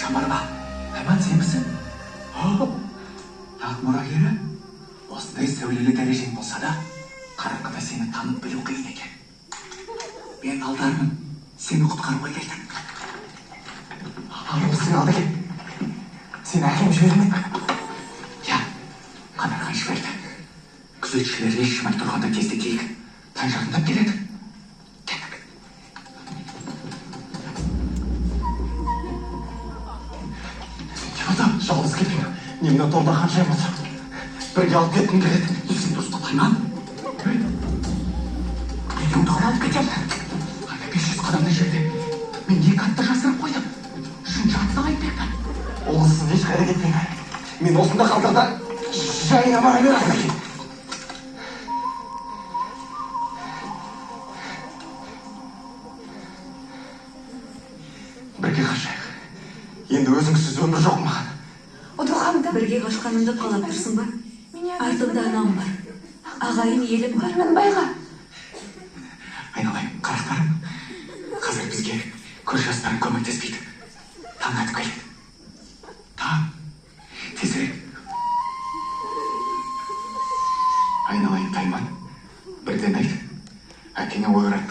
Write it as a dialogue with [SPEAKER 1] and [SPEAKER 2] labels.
[SPEAKER 1] Шамарба, Айман сенбісің? Ақ мұрагері, осындай сәулелі дәрежең болса да, қараңғыда сені танып білу қиын екен. Мен алдармын, сені құтқаруға келдім.
[SPEAKER 2] Ал сен алды кел. Сені әкем жібермек пе?
[SPEAKER 1] Я, қанархан жіберді. Күзетшілер еш шымай тұрғанда тезде келік. Таң жақындап келеді. Кеттік.
[SPEAKER 2] Жолда, жалғыз кетпеймін. Немді торда қаншайым отыр. Бірге алып кеткім келеді.
[SPEAKER 1] Сен досты Айман? Үйдің тұғын алып кетем. Ана 500 қадамдай жерде. Мен 2 атты жасырып қойдым. Шын жатса айтпекпін.
[SPEAKER 2] Олысыз еш қайда кетпеймін. Мен осында қалдырда жайыңа бара берасың. Бірге қашайық. Енді өзіңсіз өмір жоқ маған.
[SPEAKER 3] Одухамда бірге қашқанымды қалап тұрсың ба? Артымда анам бар. Ағайын елім бар.
[SPEAKER 4] Байға.
[SPEAKER 1] Айналайын, қарақтарым. Қазір бізге көз жастарын көмектеспейді. Таң атып келеді. Таң, тезірек. Айналайын Тайман, бірден айт. Әкеңе ойрат.